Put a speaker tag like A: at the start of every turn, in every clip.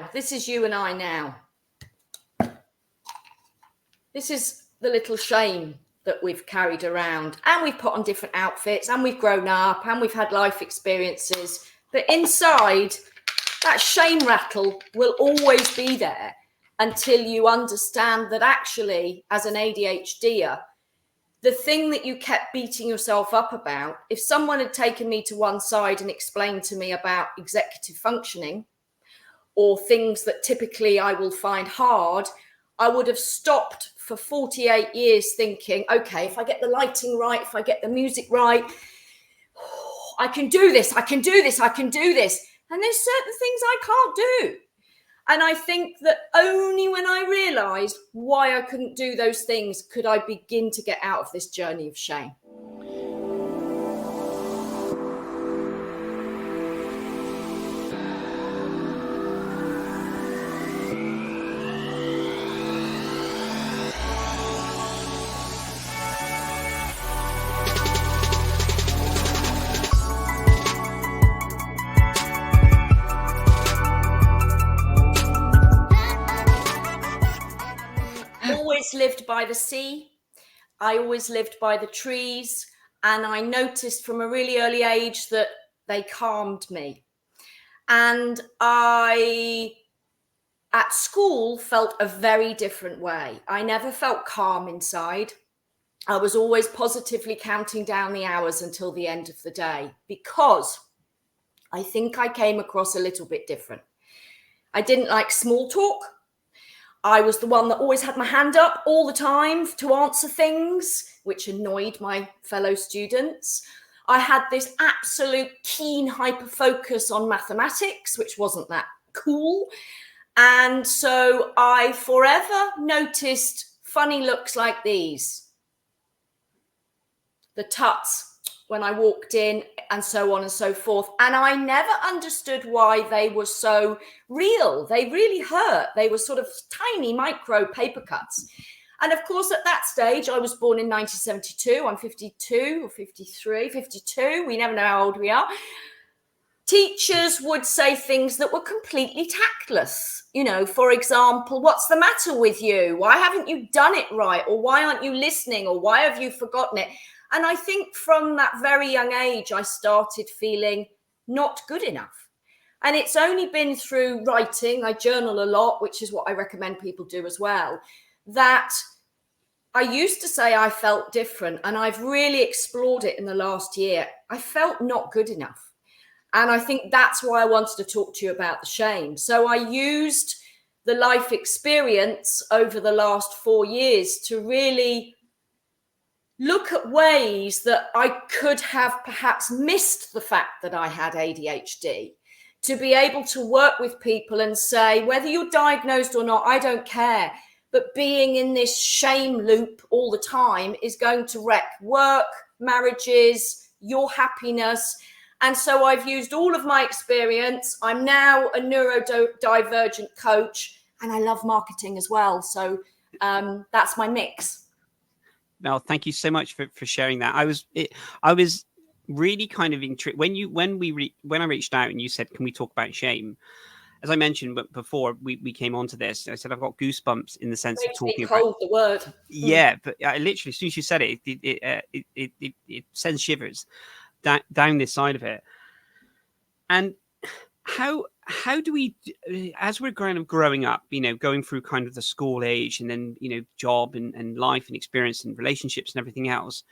A: now. This is you and I now. This is the little shame that we've carried around, and we've put on different outfits, and we've grown up, and we've had life experiences. But inside, that shame rattle will always be there until you understand that actually, as an ADHDer, the thing that you kept beating yourself up about, if someone had taken me to one side and explained to me about executive functioning or things that typically I will find hard, I would have stopped for 48 years thinking, okay, if I get the lighting right, if I get the music right, I can do this, I can do this, I can do this. And there's certain things I can't do. And I think that only when I realised why I couldn't do those things could I begin to get out of this journey of shame. Lived by the sea. I always lived by the trees, and I noticed from a really early age that they calmed me. And I, at school, felt a very different way. I never felt calm inside. I was always positively counting down the hours until the end of the day, because I think I came across a little bit different. I didn't like small talk. I was the one that always had my hand up all the time to answer things, which annoyed my fellow students. I had this absolute keen hyper focus on mathematics, which wasn't that cool. And so I forever noticed funny looks like these. The tuts when I walked in, and so on and so forth. And I never understood why they were so real. They really hurt. They were sort of tiny micro paper cuts. And of course, at that stage, I was born in 1972. I'm 52 or 53, 52. We never know how old we are. Teachers would say things that were completely tactless. You know, for example, what's the matter with you? Why haven't you done it right? Or why aren't you listening? Or why have you forgotten it? And I think from that very young age, I started feeling not good enough. And it's only been through writing, I journal a lot, which is what I recommend people do as well, that I used to say I felt different, and I've really explored it in the last year. I felt not good enough. And I think that's why I wanted to talk to you about the shame. So I used the life experience over the last 4 years to really look at ways that I could have perhaps missed the fact that I had ADHD, to be able to work with people and say, whether you're diagnosed or not, I don't care. But being in this shame loop all the time is going to wreck work, marriages, your happiness. And so I've used all of my experience. I'm now a neurodivergent coach, and I love marketing as well. So that's my mix.
B: Mel, thank you so much for sharing that. I was really kind of intrigued when I reached out and you said, can we talk about shame? As I mentioned before we came onto this, I said I've got goosebumps in the sense of talking about
A: the word.
B: Yeah, but I literally, as soon as you said it, it sends shivers down this side of it. And how do we, as we're kind of growing up, you know, going through kind of the school age and then, you know, job and life and experience and relationships and everything else,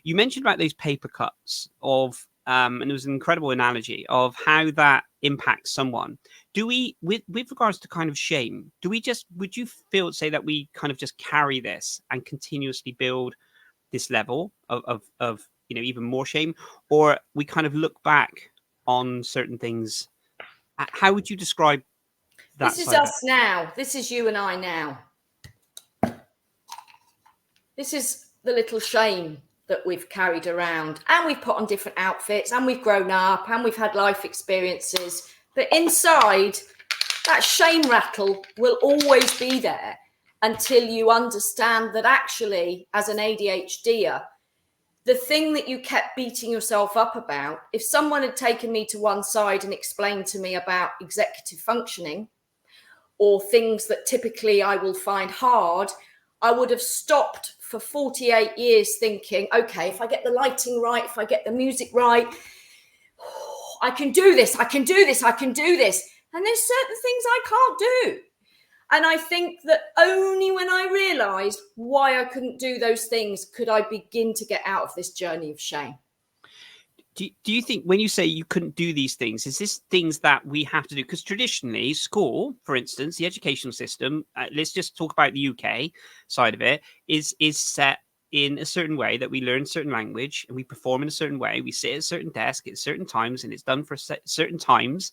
B: you mentioned about those paper cuts of, and it was an incredible analogy of how that impacts someone. Do we, with regards to kind of shame, would you say that we kind of just carry this and continuously build this level of you know, even more shame, or we kind of look back on certain things? How would you describe that?
A: This is us now. This is you and I now. This is the little shame that we've carried around, and we've put on different outfits, and we've grown up, and we've had life experiences. But inside, that shame rattle will always be there until you understand that actually, as an ADHDer, the thing that you kept beating yourself up about, if someone had taken me to one side and explained to me about executive functioning or things that typically I will find hard, I would have stopped for 48 years thinking, okay, if I get the lighting right, if I get the music right, I can do this, I can do this, I can do this. And there's certain things I can't do. And I think that only when I realized why I couldn't do those things could I begin to get out of this journey of shame.
B: Do you think when you say you couldn't do these things, is this things that we have to do? Because traditionally, school, for instance, the educational system, let's just talk about the UK side of it, is set in a certain way that we learn certain language and we perform in a certain way. We sit at a certain desk at certain times, and it's done for certain times.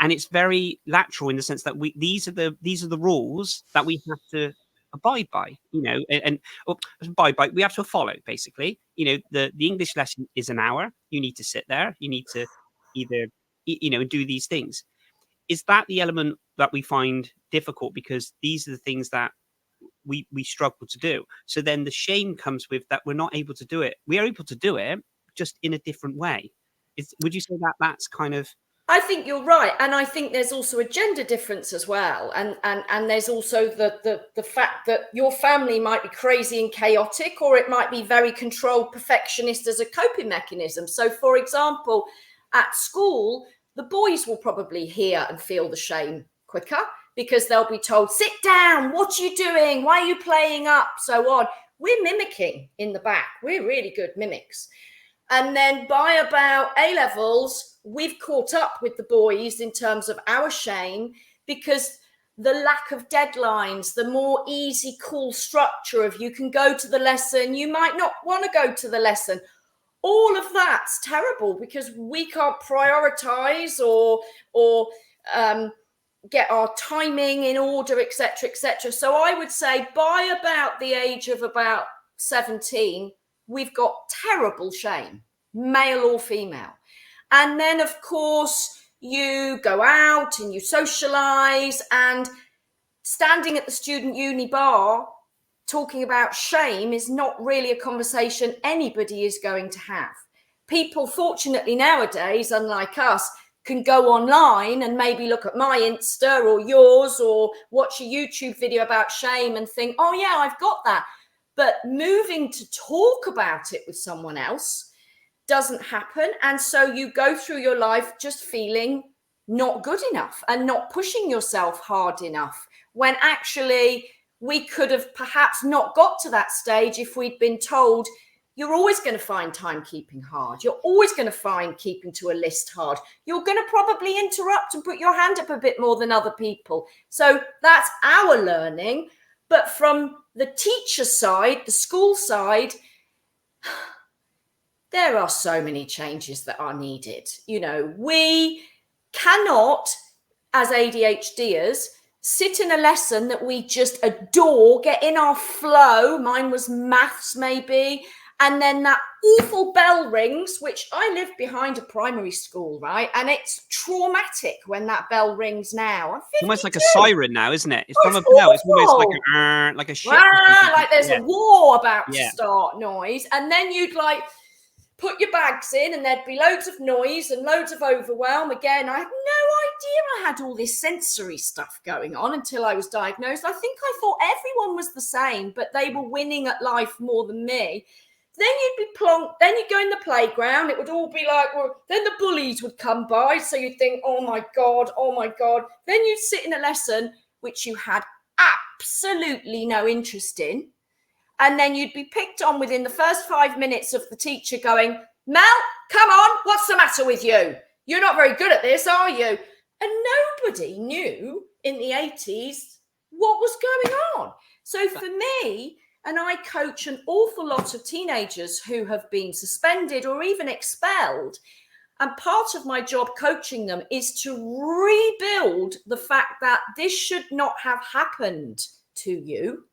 B: And it's very lateral in the sense that these are the rules that we have to abide by, and abide by. We have to follow, basically. The English lesson is an hour. You need to sit there. You need to either, do these things. Is that the element that we find difficult because these are the things that we struggle to do? So then the shame comes with that we're not able to do it. We are able to do it just in a different way. Would you say that that's kind of?
A: I think you're right. And I think there's also a gender difference as well. And there's also the fact that your family might be crazy and chaotic, or it might be very controlled perfectionist as a coping mechanism. So, for example, at school, the boys will probably hear and feel the shame quicker because they'll be told, sit down, what are you doing? Why are you playing up? So on. We're mimicking in the back. We're really good mimics. And then by about A-levels, we've caught up with the boys in terms of our shame because the lack of deadlines, the more easy, cool structure of you can go to the lesson, you might not want to go to the lesson. All of that's terrible because we can't prioritize or get our timing in order, etc., etc. So I would say by about the age of about 17, we've got terrible shame, male or female. And then, of course, you go out and you socialize, and standing at the student uni bar talking about shame is not really a conversation anybody is going to have. People, fortunately, nowadays, unlike us, can go online and maybe look at my Insta or yours or watch a YouTube video about shame and think, oh, yeah, I've got that. But moving to talk about it with someone else doesn't happen. And so you go through your life just feeling not good enough and not pushing yourself hard enough, when actually we could have perhaps not got to that stage if we'd been told, you're always going to find time keeping hard. You're always going to find keeping to a list hard. You're going to probably interrupt and put your hand up a bit more than other people. So that's our learning. But from the teacher side, the school side, there are so many changes that are needed. You know, we cannot, as ADHDers, sit in a lesson that we just adore, get in our flow. Mine was maths, maybe. And then that awful bell rings, which I live behind a primary school, right? And it's traumatic when that bell rings now. I'm 52.
B: Almost like a siren now, isn't it? It's from a bell. It's almost like a ship.
A: Like there's a war about to start noise. And then you'd like put your bags in and there'd be loads of noise and loads of overwhelm. Again, I had no idea I had all this sensory stuff going on until I was diagnosed. I think I thought everyone was the same, but they were winning at life more than me. Then you'd be plonked, then you'd go in the playground, it would all be like, well, then the bullies would come by, so you'd think, oh my God. Then you'd sit in a lesson which you had absolutely no interest in, and then you'd be picked on within the first 5 minutes of the teacher going, Mel, come on, what's the matter with you? You're not very good at this, are you? And nobody knew in the 80s what was going on. So for me, and I coach an awful lot of teenagers who have been suspended or even expelled. And part of my job coaching them is to rebuild the fact that this should not have happened to you.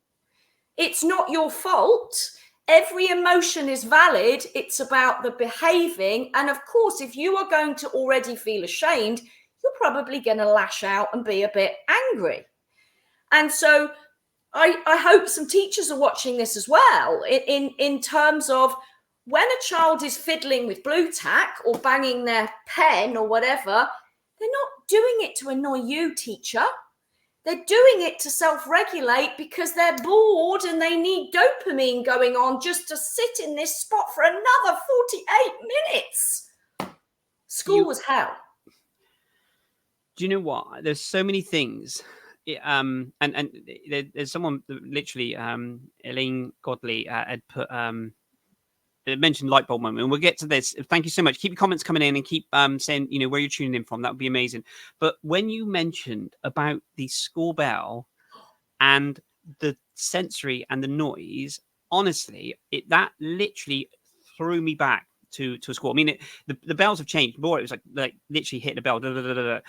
A: It's not your fault. Every emotion is valid. It's about the behaving. And of course, if you are going to already feel ashamed, you're probably going to lash out and be a bit angry. And so I hope some teachers are watching this as well, in terms of when a child is fiddling with blue tack or banging their pen or whatever, they're not doing it to annoy you, teacher. They're doing it to self-regulate because they're bored and they need dopamine going on just to sit in this spot for another 48 minutes. School was hell.
B: Do you know what? There's so many things. And there's someone literally, Elaine Godley had put mentioned light bulb moment, and we'll get to this. Thank you so much. Keep your comments coming in and keep saying, you know, where you're tuning in from. That would be amazing. But when you mentioned about the school bell and the sensory and the noise, honestly, that literally threw me back to a school. I mean, the bells have changed. Before it was like literally hit the bell. Da, da, da, da, da.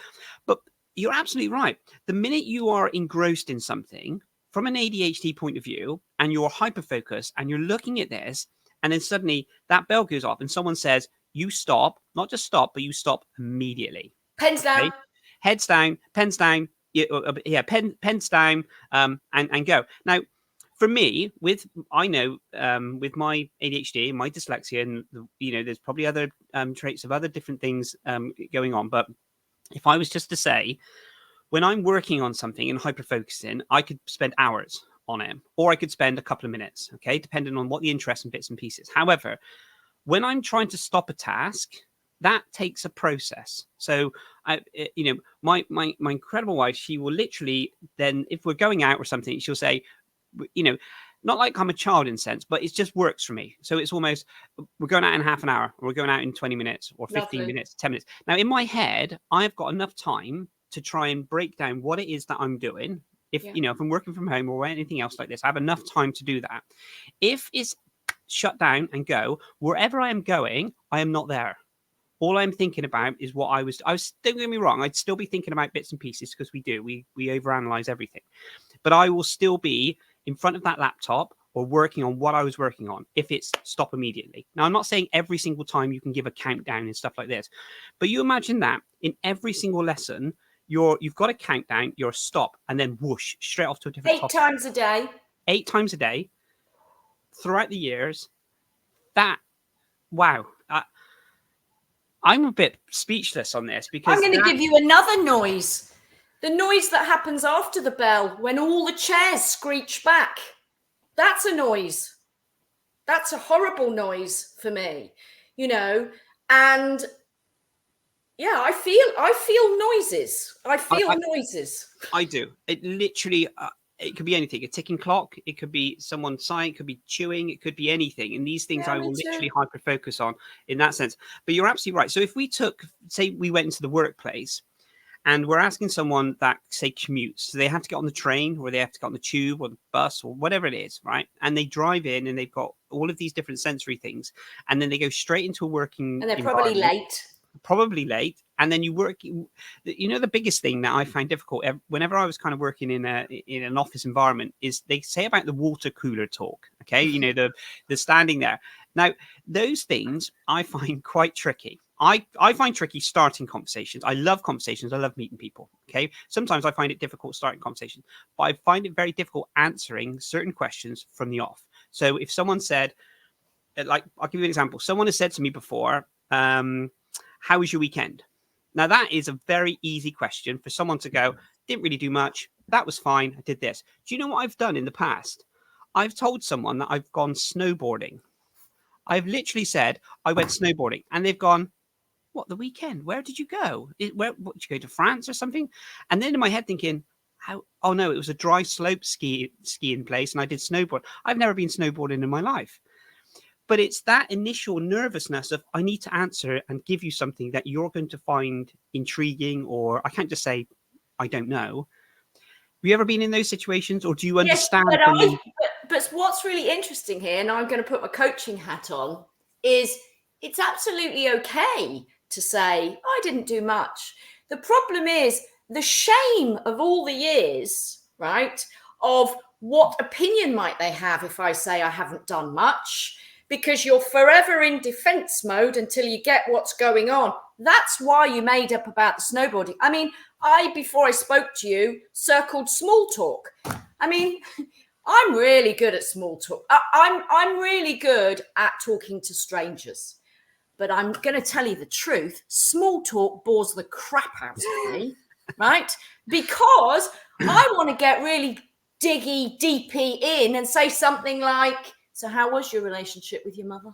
B: But you're absolutely right. The minute you are engrossed in something from an ADHD point of view, and you're hyper focused, and you're looking at this, and then suddenly that bell goes off, and someone says, "You stop," not just stop, but you stop immediately.
A: Pens down,
B: okay? Heads down, pens down. Yeah, pens down, and go. Now, for me, with my ADHD, my dyslexia, and you know, there's probably other traits of other different things going on. But if I was just to say, when I'm working on something and hyper focusing, I could spend hours on it, or I could spend a couple of minutes, okay, depending on what the interest and bits and pieces. However, when I'm trying to stop a task, that takes a process. So my incredible wife, she will literally then, if we're going out or something, she'll say, you know, not like I'm a child in a sense, but it just works for me. So it's almost, we're going out in half an hour, or we're going out in 20 minutes or 15 minutes, 10 minutes. Now in my head, I've got enough time to try and break down what it is that I'm doing. If if I'm working from home or anything else like this, I have enough time to do that. If it's shut down and go, wherever I am going, I am not there. All I'm thinking about is what I was, don't get me wrong, I'd still be thinking about bits and pieces, because we overanalyze everything. But I will still be in front of that laptop or working on what I was working on if it's stop immediately. Now, I'm not saying every single time you can give a countdown and stuff like this, but you imagine that in every single lesson, you've got a countdown, you're a stop, and then whoosh, straight off to a different topic.
A: 8 times a day.
B: 8 times a day throughout the years. Wow. I'm a bit speechless on this, because
A: I'm going to give you another noise. The noise that happens after the bell when all the chairs screech back. That's a noise. That's a horrible noise for me, you know. And yeah, I feel noises. I feel noises.
B: I do. It literally, it could be anything. A ticking clock. It could be someone sighing. It could be chewing. It could be anything. And these things I will literally hyper focus on in that sense. But you're absolutely right. So if we say we went into the workplace, and we're asking someone that, say, commutes, so they have to get on the train, or they have to get on the tube or the bus or whatever it is, right? And they drive in and they've got all of these different sensory things, and then they go straight into a working
A: and they're probably late. And then you work, the biggest thing that I find difficult whenever I was kind of working in an office environment is they say about the water cooler talk. Okay. The standing there. Now, those things I find quite tricky. I find tricky starting conversations. I love conversations. I love meeting people. Okay. Sometimes I find it difficult starting conversations, but I find it very difficult answering certain questions from the off. So if someone said, like, I'll give you an example. Someone has said to me before, how was your weekend? Now that is a very easy question for someone to go, didn't really do much. That was fine. I did this. Do you know what I've done in the past? I've told someone that I've gone snowboarding. I've literally said I went snowboarding, and they've gone, what, the weekend? Where did you go? What, did you go to France or something? And then in my head thinking, oh no, it was a dry slope skiing place, and I did snowboard. I've never been snowboarding in my life. But it's that initial nervousness of, I need to answer and give you something that you're going to find intriguing, or I can't just say, I don't know. Have you ever been in those situations, or do you understand? Yes, but what's really interesting here, and I'm going to put my coaching hat on, is it's absolutely okay to say, I didn't do much. The problem is the shame of all the years, right, of what opinion might they have if I say I haven't done much, because you're forever in defense mode until you get what's going on. That's why you made up about the snowboarding. I mean, before I spoke to you, circled small talk. I mean, I'm really good at small talk. I'm really good at talking to strangers. But I'm going to tell you the truth. Small talk bores the crap out of me, right? Because I want to get really diggy, deepy in and say something like, so how was your relationship with your mother?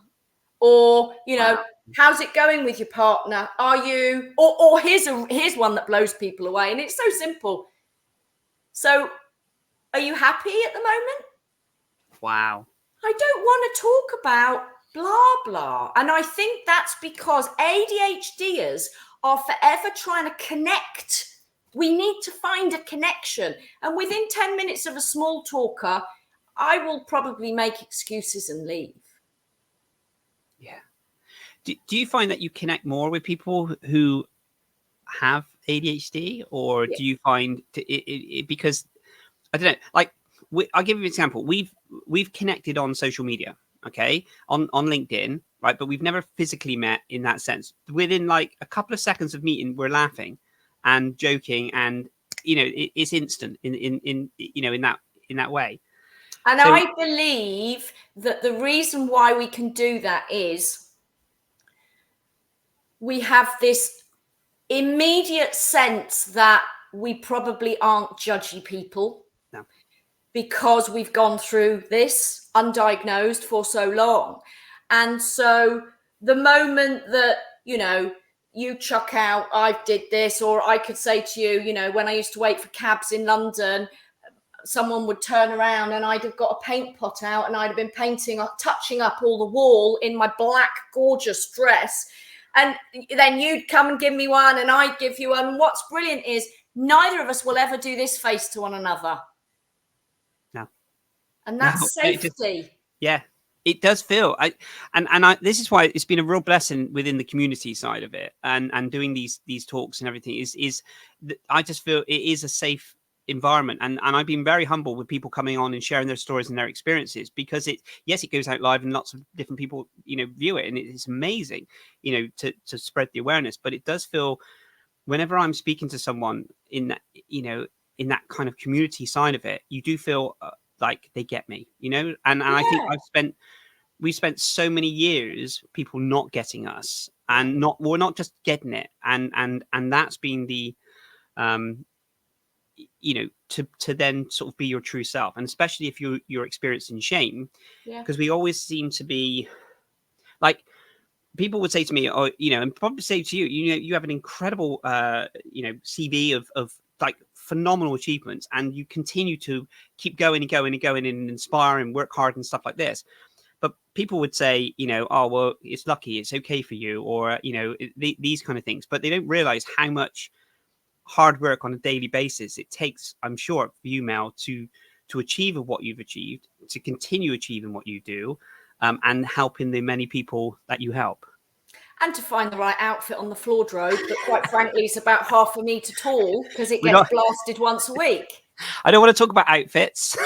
A: Or, you know, how's it going with your partner? Are you, or here's one that blows people away. And it's so simple. So are you happy at the moment?
B: Wow.
A: I don't want to talk about blah, blah. And I think that's because ADHDers are forever trying to connect. We need to find a connection. And within 10 minutes of a small talker, I will probably make excuses and leave.
B: Yeah. Do you find that you connect more with people who have ADHD, or do you find because I don't know, like I'll give you an example. We've connected on social media, okay, on LinkedIn, right? But we've never physically met in that sense. Within like a couple of seconds of meeting, we're laughing and joking, and you know, it's instant in you know, in that way.
A: And
B: So,
A: I believe that the reason why we can do that is we have this immediate sense that we probably aren't judgy people.
B: no.
A: Because we've gone through this undiagnosed for so long. And so the moment that, you know, you chuck out, I did this, or I could say to you, you know, when I used to wait for cabs in London, someone would turn around and I'd have got a paint pot out and I'd have been touching up all the wall in my black, gorgeous dress. And then you'd come and give me one and I'd give you one. And what's brilliant is neither of us will ever do this face to one another.
B: No.
A: And that's safety.
B: Yeah, it does feel. This is why it's been a real blessing within the community side of it, and doing these talks and everything is I just feel it is a safe environment, and I've been very humble with people coming on and sharing their stories and their experiences, because it goes out live and lots of different people, you know, view it, and it's amazing, you know, to spread the awareness. But it does feel, whenever I'm speaking to someone in that, you know, in that kind of community side of it, you do feel like they get me, you know, and I think we spent so many years people not getting us, and we're not just getting it, and that's been the you know, to then sort of be your true self, and especially if you're experiencing shame, because we always seem to be like, people would say to me, oh, you know, and probably say to you, you know, you have an incredible you know, CV of like phenomenal achievements, and you continue to keep going and going and going and inspire and work hard and stuff like this. But people would say, you know, oh, well, it's lucky, it's okay for you, or, you know, these kind of things. But they don't realize how much hard work on a daily basis it takes, I'm sure, for you, Mel, to achieve what you've achieved, to continue achieving what you do, and helping the many people that you help.
A: And to find the right outfit on the floordrobe that, quite frankly, is about half a metre tall because it gets blasted once a week.
B: I don't want to talk about outfits.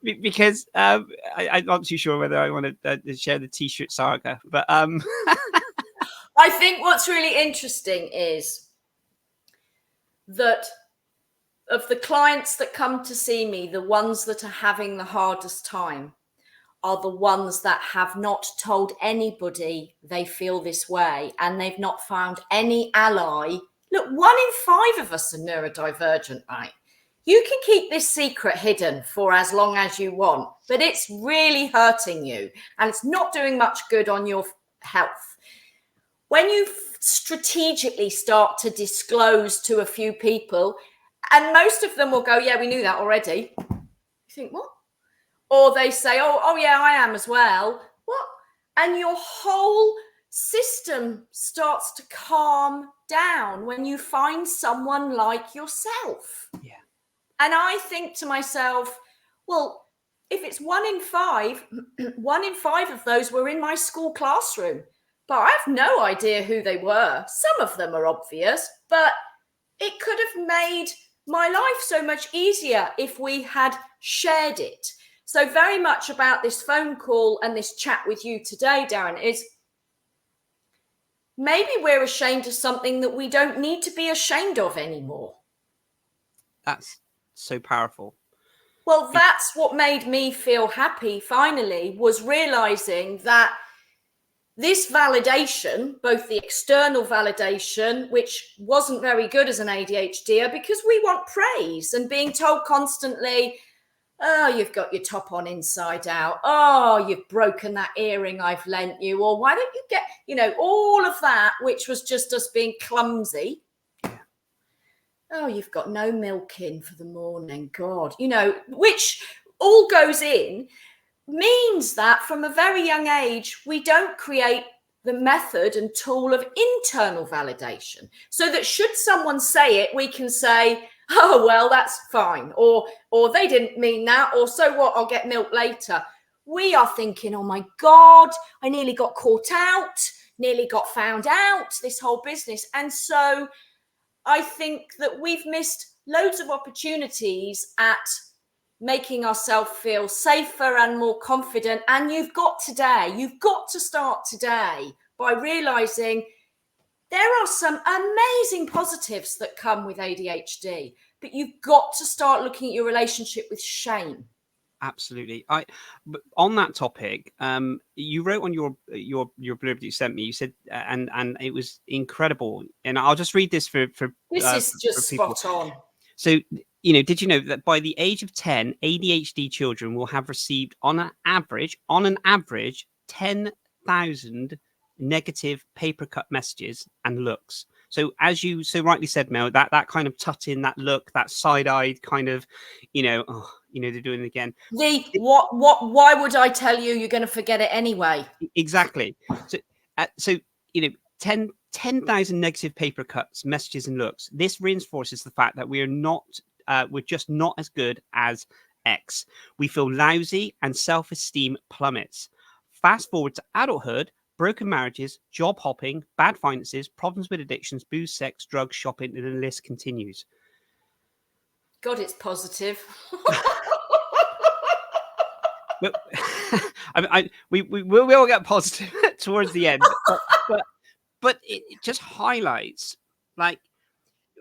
B: Because I'm not too sure whether I want to share the t-shirt saga, but
A: I think what's really interesting is that of the clients that come to see me, the ones that are having the hardest time are the ones that have not told anybody they feel this way, and they've not found any ally. Look, 1 in 5 of us are neurodivergent, right? You can keep this secret hidden for as long as you want, but it's really hurting you and it's not doing much good on your health. When you strategically start to disclose to a few people, and most of them will go, yeah, we knew that already. You think, what? Or they say, oh yeah, I am as well. What? And your whole system starts to calm down when you find someone like yourself.
B: Yeah.
A: And I think to myself, well, if it's 1 in 5, 1 in 5 of those were in my school classroom, but I have no idea who they were. Some of them are obvious, but it could have made my life so much easier if we had shared it. So very much about this phone call and this chat with you today, Darren, is maybe we're ashamed of something that we don't need to be ashamed of anymore.
B: That's so powerful.
A: Well, that's what made me feel happy finally, was realizing that this validation, both the external validation, which wasn't very good as an ADHDer, because we want praise and being told constantly, oh, you've got your top on inside out. Oh, you've broken that earring I've lent you. Or why don't you get, all of that, which was just us being clumsy. Oh, you've got no milk in for the morning. God, which all goes in, means that from a very young age, we don't create the method and tool of internal validation, so that should someone say it, we can say, oh, well, that's fine. Or they didn't mean that. Or so what? I'll get milk later. We are thinking, oh my God, I nearly got caught out, nearly got found out, this whole business. And so I think that we've missed loads of opportunities at making ourselves feel safer and more confident. And you've got to start today by realizing there are some amazing positives that come with ADHD, but you've got to start looking at your relationship with shame.
B: Absolutely. But on that topic, you wrote on your blurb that you sent me. You said, and it was incredible. And I'll just read this for
A: this is just spot on.
B: So, did you know that by the age of 10, ADHD children will have received on an average, 10,000 negative paper cut messages and looks? So as you so rightly said, Mel, that kind of tut-in, that look, that side-eyed kind of, they're doing it again.
A: Why would I tell you you're going to forget it anyway?
B: Exactly. So 10,000 negative paper cuts, messages and looks. This reinforces the fact that we're just not as good as X. We feel lousy and self-esteem plummets. Fast forward to adulthood, broken marriages, job hopping, bad finances, problems with addictions, booze, sex, drugs, shopping, and the list continues.
A: God, it's positive.
B: We will get positive towards the end, but it just highlights, like,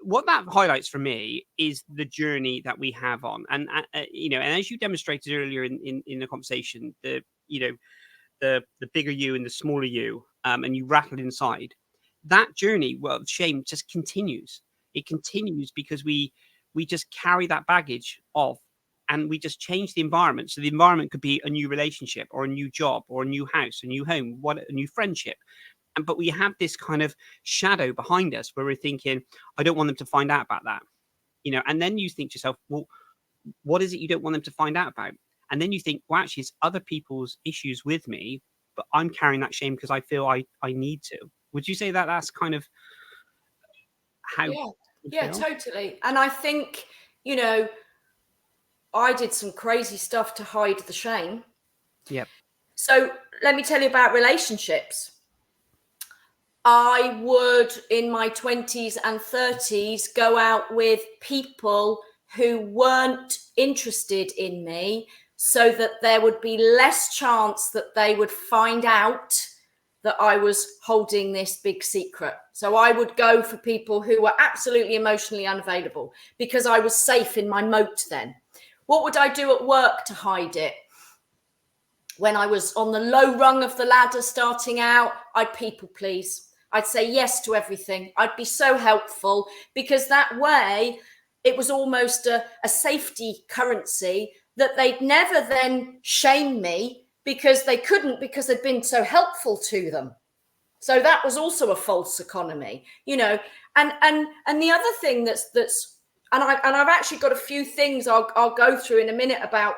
B: what that highlights for me is the journey that we have on, and as you demonstrated earlier in the conversation, the bigger you and the smaller you, and you rattled inside that journey. Well, shame just continues. It continues because we just carry that baggage of, and we just change the environment. So the environment could be a new relationship or a new job or a new house, a new home, a new friendship. But we have this kind of shadow behind us where we're thinking, I don't want them to find out about that, and then you think to yourself, well, what is it you don't want them to find out about? And then you think, well, actually, it's other people's issues with me, but I'm carrying that shame because I feel I need to. Would you say that that's kind of how?
A: Yeah, totally. And I think, I did some crazy stuff to hide the shame.
B: Yep.
A: So let me tell you about relationships. I would, in my 20s and 30s, go out with people who weren't interested in me, so that there would be less chance that they would find out that I was holding this big secret. So I would go for people who were absolutely emotionally unavailable because I was safe in my moat then. What would I do at work to hide it? When I was on the low rung of the ladder starting out, I'd people please. I'd say yes to everything. I'd be so helpful, because that way it was almost a safety currency that they'd never then shame me because they couldn't, because I'd been so helpful to them. So that was also a false economy, and the other thing that's and I've actually got a few things I'll go through in a minute about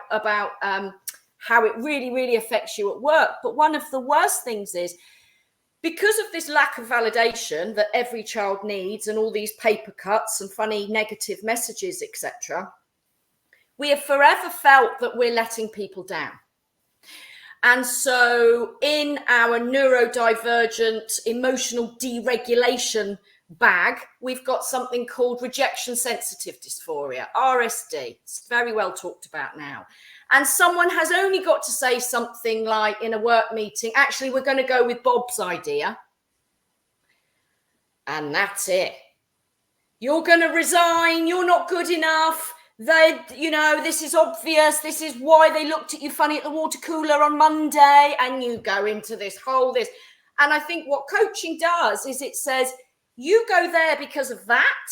A: how it really, really affects you at work. But one of the worst things is, because of this lack of validation that every child needs, and all these paper cuts and funny negative messages, etc., we have forever felt that we're letting people down. And so in our neurodivergent emotional deregulation bag, we've got something called rejection sensitive dysphoria, RSD. It's very well talked about now. And someone has only got to say something like in a work meeting, actually, we're going to go with Bob's idea. And that's it. You're going to resign. You're not good enough. This is obvious. This is why they looked at you funny at the water cooler on Monday. And you go into this. And I think what coaching does is it says, you go there because of that.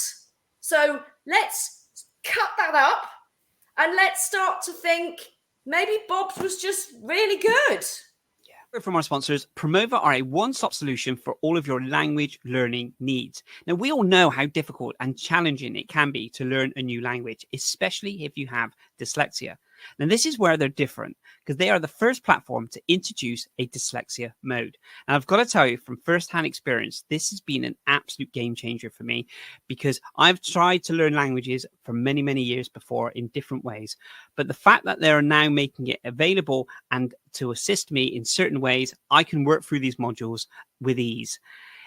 A: So let's cut that up and let's start to think maybe Bob's was just really good.
B: From our sponsors, Promova are a one-stop solution for all of your language learning needs. Now, we all know how difficult and challenging it can be to learn a new language, especially if you have dyslexia. Now, this is where they're different because they are the first platform to introduce a dyslexia mode. And I've got to tell you from first-hand experience, this has been an absolute game changer for me because I've tried to learn languages for many, many years before in different ways. But the fact that they're now making it available and to assist me in certain ways, I can work through these modules with ease.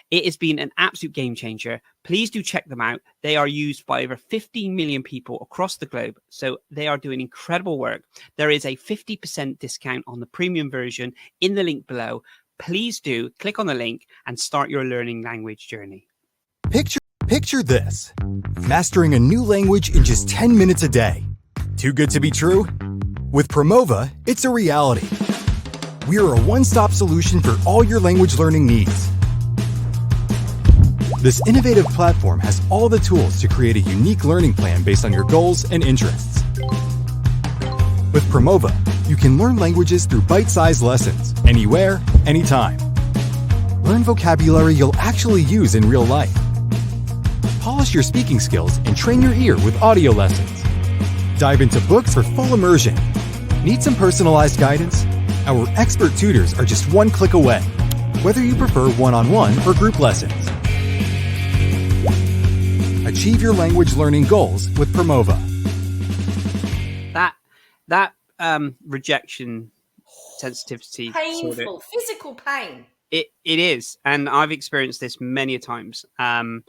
B: It has been an absolute game changer. Please do check them out. They are used by over 15 million people across the globe. So they are doing incredible work. There is a 50% discount on the premium version in the link below. Please do click on the link and start your learning language journey.
C: Picture this. Mastering a new language in just 10 minutes a day. Too good to be true? With Promova, it's a reality. We are a one-stop solution for all your language learning needs. This innovative platform has all the tools to create a unique learning plan based on your goals and interests. With Promova, you can learn languages through bite-sized lessons, anywhere, anytime. Learn vocabulary you'll actually use in real life. Polish your speaking skills and train your ear with audio lessons. Dive into books for full immersion. Need some personalized guidance? Our expert tutors are just one click away, whether you prefer one-on-one or group lessons. Achieve your language learning goals with Promova.
B: That rejection sensitivity,
A: Painful, physical pain.
B: It is, and I've experienced this many a times. And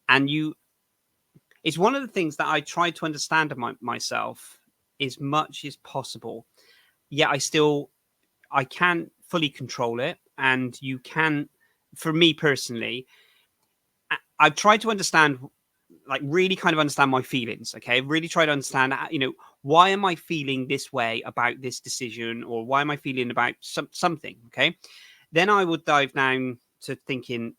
B: it's one of the things that I try to understand myself as much as possible. Yet I can't fully control it, and you can. For me personally, I've tried to understand, like really kind of understand my feelings. Okay, really try to understand, why am I feeling this way about this decision, or why am I feeling about something? Okay, then I would dive down to thinking,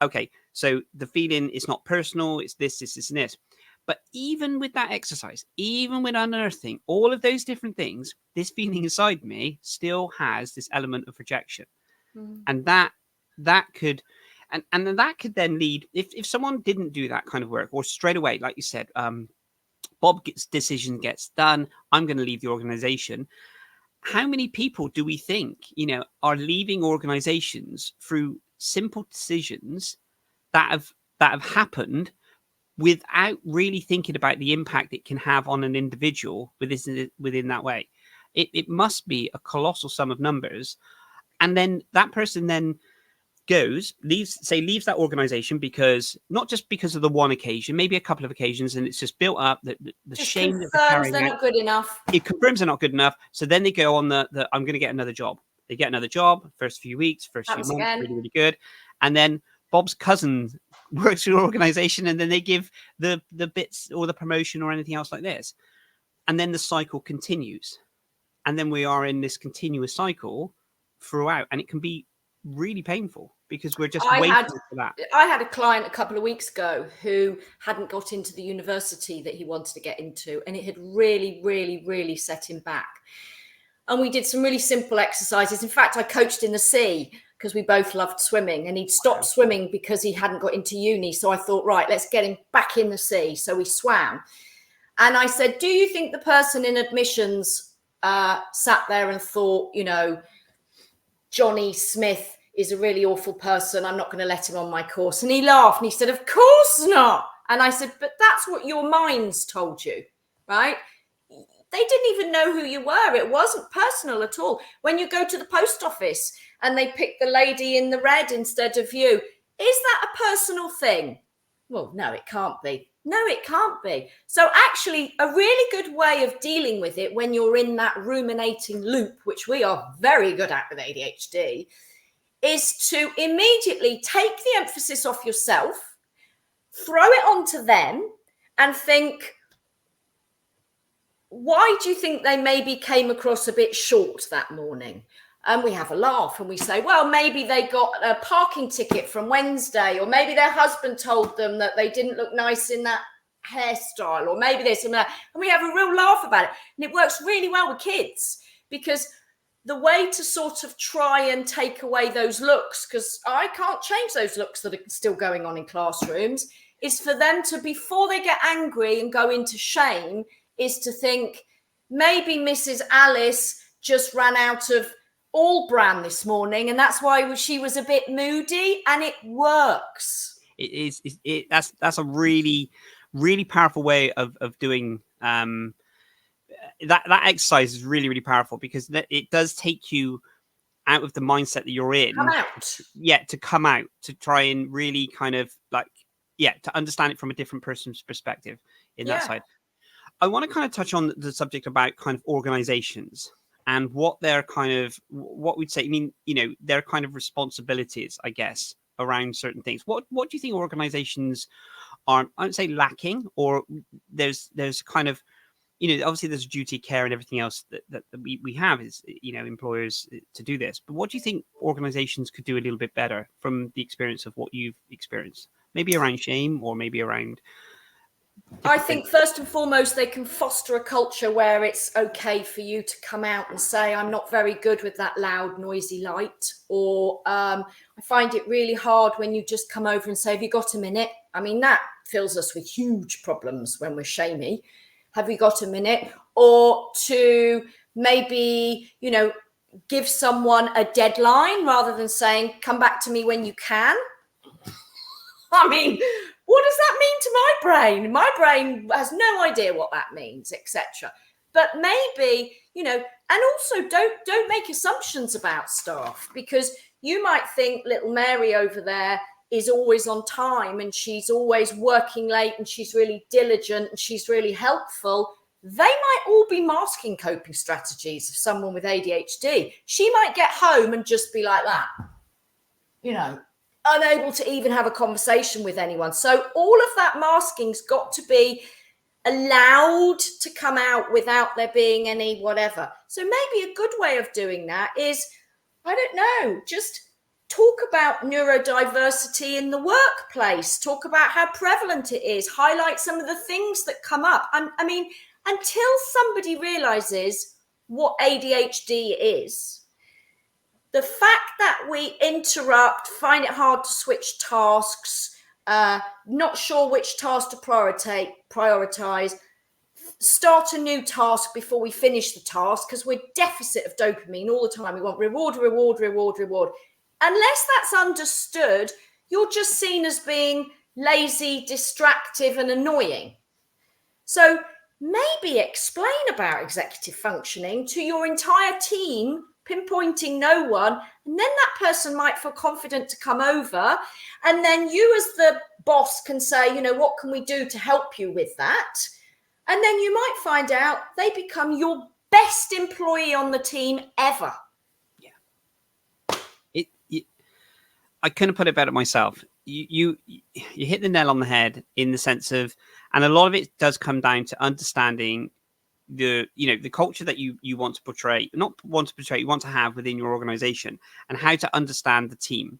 B: okay, so the feeling is not personal, it's this, and this. But even with that exercise, even with unearthing all of those different things, this feeling inside me still has this element of rejection. And that could, and that could then lead, if someone didn't do that kind of work, or straight away, like you said, Bob's decision gets done, I'm going to leave the organization. How many people do we think, are leaving organizations through simple decisions that have happened without really thinking about the impact it can have on an individual within that way? It must be a colossal sum of numbers. And then that person then leaves that organization because, not just because of the one occasion, maybe a couple of occasions, and it's just built up the
A: just
B: shame that
A: they're not good enough.
B: It confirms they're not good enough. So then they go on the I'm going to get another job. They get another job, first few weeks, first few months, really, really good. And then Bob's cousin works for your organization, and then they give the bits or the promotion or anything else like this. And then the cycle continues. And then we are in this continuous cycle throughout. And it can be really painful because we're just waiting for that.
A: I had a client a couple of weeks ago who hadn't got into the university that he wanted to get into, and it had really, really, really set him back. And we did some really simple exercises. In fact, I coached in the sea because we both loved swimming, and he'd stopped swimming because he hadn't got into uni. So I thought, right, let's get him back in the sea. So we swam. And I said, do you think the person in admissions sat there and thought, Johnny Smith is a really awful person, I'm not going to let him on my course? And he laughed and he said, of course not. And I said, but that's what your mind's told you, right? They didn't even know who you were. It wasn't personal at all. When you go to the post office and they pick the lady in the red instead of you, is that a personal thing? Well, no, it can't be. No, it can't be. So actually, a really good way of dealing with it when you're in that ruminating loop, which we are very good at with ADHD, is to immediately take the emphasis off yourself, throw it onto them, and think, why do you think they maybe came across a bit short that morning? and we have a laugh and we say, well, maybe they got a parking ticket from Wednesday, or maybe their husband told them that they didn't look nice in that hairstyle, or maybe this and that, and we have a real laugh about it. And it works really well with kids, because the way to sort of try and take away those looks, because I can't change those looks that are still going on in classrooms, is for them to, before they get angry and go into shame, is to think, maybe Mrs. Alice just ran out of all brand this morning, and that's why she was a bit moody, and it works.
B: That's a really, really powerful way of doing that exercise is really, really powerful, because it does take you out of the mindset that you're in.
A: Come out.
B: Yeah, to come out, to try and really kind of like, to understand it from a different person's perspective in that side. I want to kind of touch on the subject about kind of organizations and what their kind of, what we'd say, I mean, their kind of responsibilities, I guess, around certain things. What do you think organizations are, I would say, lacking, or there's kind of, obviously there's a duty of care and everything else that we have is, employers to do this. But what do you think organizations could do a little bit better from the experience of what you've experienced? Maybe around shame, or maybe around...
A: I think first and foremost, they can foster a culture where it's okay for you to come out and say, I'm not very good with that loud, noisy light. Or I find it really hard when you just come over and say, have you got a minute? I mean, that fills us with huge problems when we're shamey. Have we got a minute? Or to maybe, give someone a deadline rather than saying, come back to me when you can. I mean, what does that mean to my brain? My brain has no idea what that means, etc. But maybe, and also don't make assumptions about staff, because you might think little Mary over there is always on time and she's always working late and she's really diligent and she's really helpful. They might all be masking coping strategies of someone with ADHD. She might get home and just be like that, unable to even have a conversation with anyone. So all of that masking's got to be allowed to come out without there being any whatever. So maybe a good way of doing that is, I don't know, just talk about neurodiversity in the workplace, talk about how prevalent it is, highlight some of the things that come up. I mean, until somebody realizes what ADHD is, the fact that we interrupt, find it hard to switch tasks, not sure which task to prioritize, start a new task before we finish the task, because we're deficit of dopamine all the time. We want reward, reward, reward, reward. Unless that's understood, you're just seen as being lazy, distractive, and annoying. So maybe explain about executive functioning to your entire team, pinpointing no one, and then that person might feel confident to come over, and then you as the boss can say, what can we do to help you with that? And then you might find out they become your best employee on the team ever.
B: I couldn't put it better myself. You hit the nail on the head in the sense of, and a lot of it does come down to understanding the culture that you want to portray, you want to have within your organization, and how to understand the team.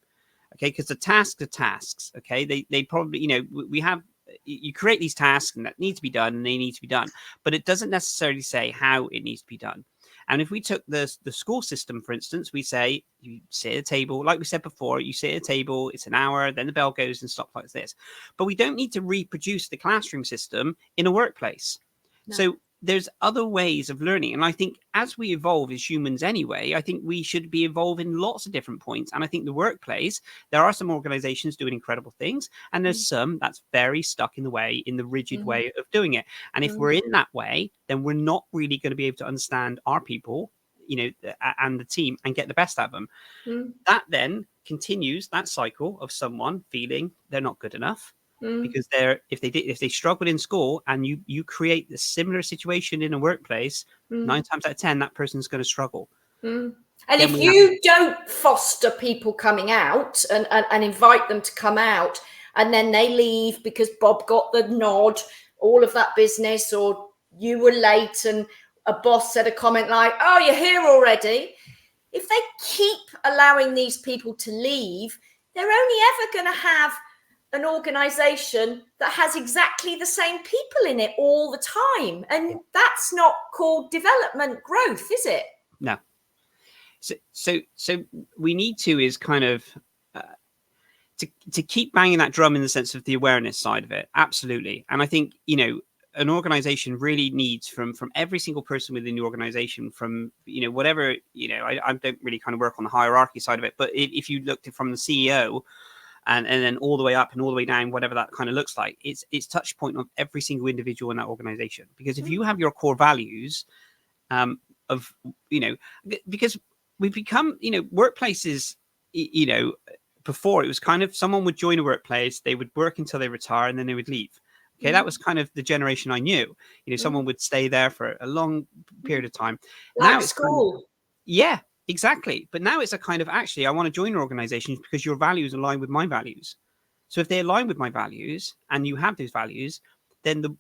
B: Okay, because the tasks are tasks. Okay, they probably, we have, you create these tasks and that need to be done, and they need to be done, but it doesn't necessarily say how it needs to be done. And if we took the school system, for instance, we say you sit at a table, like we said before, you sit at a table, it's an hour, then the bell goes and stuff like this. But we don't need to reproduce the classroom system in a workplace. No. So there's other ways of learning. And I think as we evolve as humans anyway, I think we should be evolving in lots of different points. And I think the workplace, there are some organizations doing incredible things, and there's some that's very stuck in the way, in the rigid way of doing it. And if we're in that way, then we're not really going to be able to understand our people, and the team, and get the best out of them. That then continues that cycle of someone feeling they're not good enough. Because if they struggled in school, and you create a similar situation in a workplace, 9 times out of 10 that person's going to struggle.
A: And if you don't foster people coming out and invite them to come out, and then they leave because Bob got the nod, all of that business, or you were late and a boss said a comment like, oh, you're here already, if they keep allowing these people to leave, they're only ever going to have an organization that has exactly the same people in it all the time. And that's not called development growth, is it?
B: No. So we need to is kind of to keep banging that drum in the sense of the awareness side of it. Absolutely. And I think, you know, an organization really needs from every single person within the organization, from, you know, whatever, you know, I don't really kind of work on the hierarchy side of it, but if you looked at from the CEO and then all the way up and all the way down, whatever that kind of looks like, it's touch point of every single individual in that organization. Because if you have your core values of, you know, because we've become, you know, workplaces, you know, before it was kind of someone would join a workplace, they would work until they retire and then they would leave. Okay, that was kind of the generation I knew. You know, someone would stay there for a long period of time.
A: Like
B: now it's
A: school.
B: Kind of, yeah, exactly. But now it's a kind of, actually, I want to join your organization because your values align with my values. So if they align with my values and you have those values, then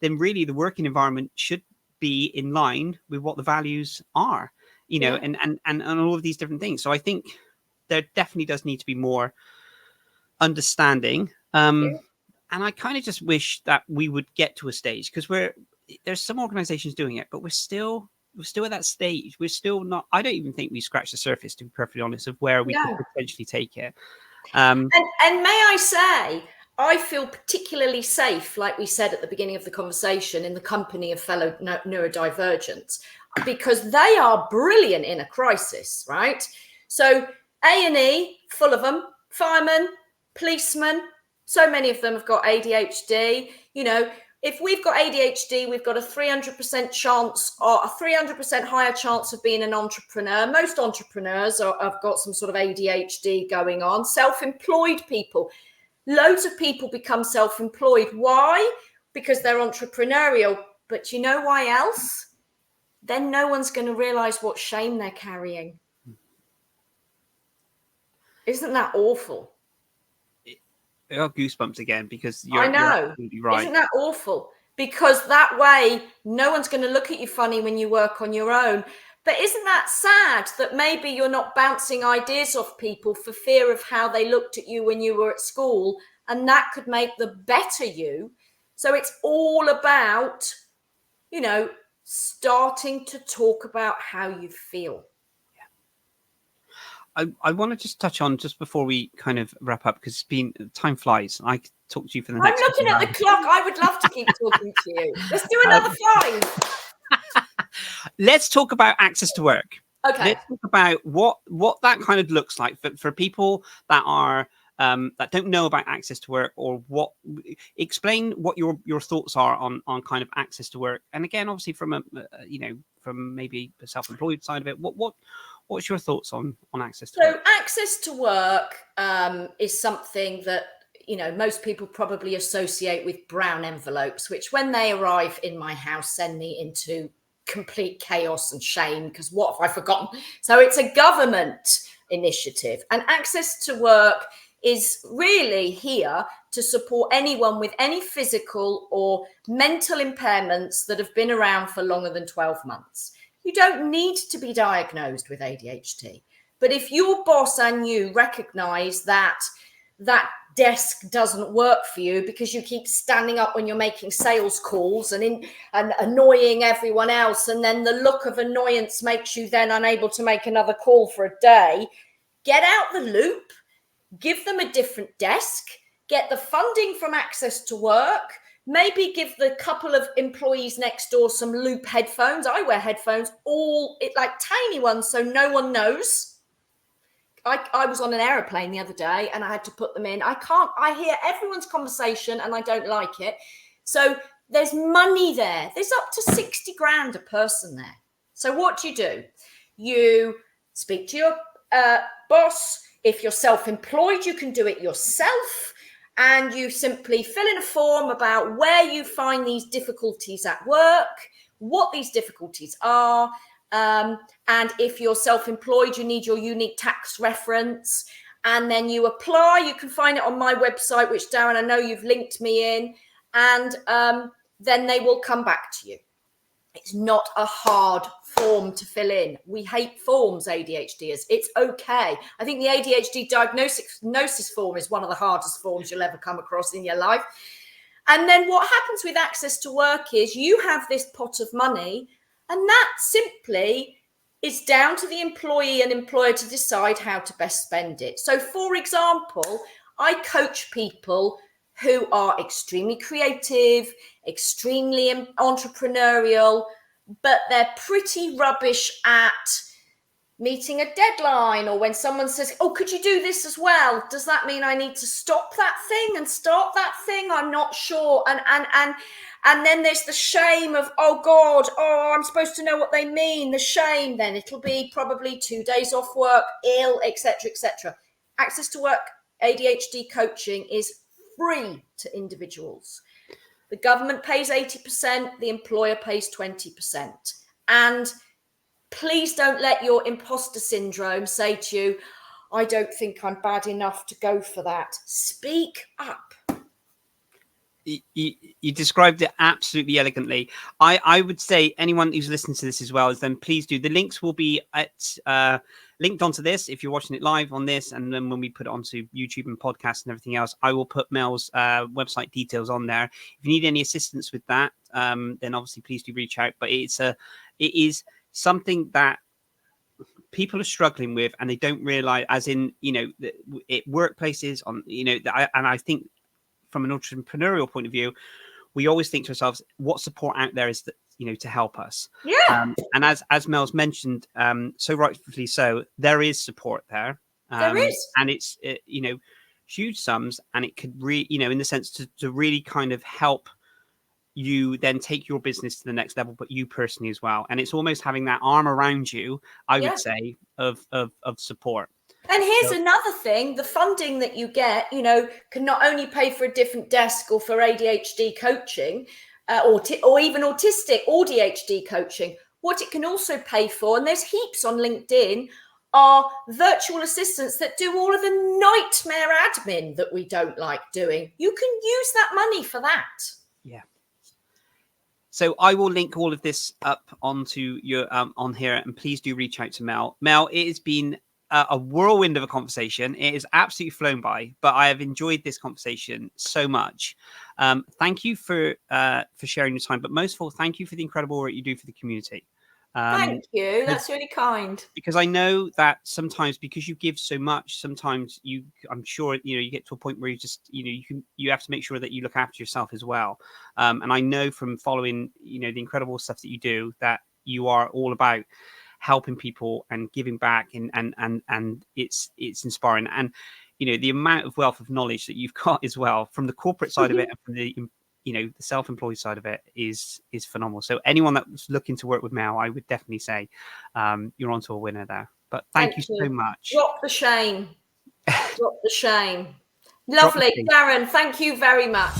B: really the working environment should be in line with what the values are. You know, and all of these different things. So I think there definitely does need to be more understanding. And I kind of just wish that we would get to a stage, because there's some organizations doing it, but we're still at that stage. We're still not, I don't even think we scratched the surface, to be perfectly honest, of where we could potentially take it.
A: And may I say, I feel particularly safe, like we said at the beginning of the conversation, in the company of fellow neurodivergents, because they are brilliant in a crisis, right? So A&E, full of them, firemen, policemen, so many of them have got ADHD. You know, if we've got ADHD, we've got a 300% chance, or a 300% higher chance of being an entrepreneur. Most entrepreneurs have got some sort of ADHD going on. Self-employed people, loads of people become self-employed. Why? Because they're entrepreneurial. But you know why else? Then no one's going to realize what shame they're carrying. Isn't that awful?
B: I got goosebumps again, because
A: I know.
B: you're absolutely right.
A: Isn't that awful? Because that way, no one's going to look at you funny when you work on your own. But isn't that sad that maybe you're not bouncing ideas off people for fear of how they looked at you when you were at school, and that could make the better you? So it's all about, you know, starting to talk about how you feel.
B: I want to just touch on, just before we kind of wrap up, because time flies. I could talk to you for the next.
A: I'm looking at the clock. I would love to keep talking to you. Let's do another 5.
B: Let's talk about access to work.
A: Okay.
B: Let's talk about what that kind of looks like for people that are that don't know about access to work, or explain what your thoughts are on kind of access to work. And again, obviously from from maybe the self-employed side of it, what's your thoughts on access to work?
A: So access to work is something that, you know, most people probably associate with brown envelopes, which when they arrive in my house send me into complete chaos and shame, because what have I forgotten? So it's a government initiative, and access to work is really here to support anyone with any physical or mental impairments that have been around for longer than 12 months. You don't need to be diagnosed with ADHD, but if your boss and you recognize that that desk doesn't work for you because you keep standing up when you're making sales calls and annoying everyone else, and then the look of annoyance makes you then unable to make another call for a day, get out the loop, give them a different desk, get the funding from Access to Work, maybe give the couple of employees next door some loop headphones. I wear headphones, like tiny ones, so no one knows. I was on an aeroplane the other day and I had to put them in. I hear everyone's conversation and I don't like it. So there's money there. There's up to 60 grand a person there. So what do? You speak to your boss. If you're self-employed, you can do it yourself. And you simply fill in a form about where you find these difficulties at work, what these difficulties are. And if you're self-employed, you need your unique tax reference. And then you apply. You can find it on my website, which, Darren, I know you've linked me in. And then they will come back to you. It's not a hard form to fill in. We hate forms, ADHDers. It's okay. I think the ADHD diagnosis form is one of the hardest forms you'll ever come across in your life. And then what happens with access to work is you have this pot of money, and that simply is down to the employee and employer to decide how to best spend it. So, for example, I coach people who are extremely creative, extremely entrepreneurial, but they're pretty rubbish at meeting a deadline, or when someone says, oh, could you do this as well? Does that mean I need to stop that thing and start that thing? I'm not sure. And then there's the shame of, oh God, oh, I'm supposed to know what they mean. The shame, then it'll be probably 2 days off work, ill, etc., etc. Access to work ADHD coaching is free to individuals. The government pays 80%, the employer pays 20%. And please don't let your imposter syndrome say to you, I don't think I'm bad enough to go for that. Speak up.
B: You described it absolutely elegantly. I would say anyone who's listening to this as well, is then please do. The links will be at linked onto this if you're watching it live on this, and then when we put it onto YouTube and podcasts and everything else, I will put Mel's website details on there. If you need any assistance with that, then obviously please do reach out. But it is something that people are struggling with, and they don't realize, as in, workplaces on, and I think from an entrepreneurial point of view, we always think to ourselves, what support out there is that, to help us.
A: Yeah.
B: And as Mel's mentioned, so rightfully so, there is support there.
A: There is.
B: And it's, huge sums, and it could in the sense to really kind of help you then take your business to the next level, but you personally as well. And it's almost having that arm around you, I would say, of support.
A: And here's another thing, the funding that you get, can not only pay for a different desk or for ADHD coaching, or even autistic or ADHD coaching. What it can also pay for, and there's heaps on LinkedIn, are virtual assistants that do all of the nightmare admin that we don't like doing. You can use that money for that.
B: Yeah. So I will link all of this up onto your on here, and please do reach out to Mel. Mel, it has been a whirlwind of a conversation. It has absolutely flown by, but I have enjoyed this conversation so much. Thank you for sharing your time, but most of all, thank you for the incredible work you do for the community.
A: Thank you. That's really kind.
B: Because I know that sometimes, because you give so much, sometimes I'm sure, you get to a point where you just, you have to make sure that you look after yourself as well. And I know from following, the incredible stuff that you do, that you are all about helping people and giving back, and it's inspiring. And, the amount of wealth of knowledge that you've got as well from the corporate side of it, and from the the self-employed side of it is phenomenal. So anyone that's looking to work with Mel, I would definitely say you're onto a winner there. But thank you so much.
A: Drop the shame. Drop the shame. Lovely. Darren, thank you very much.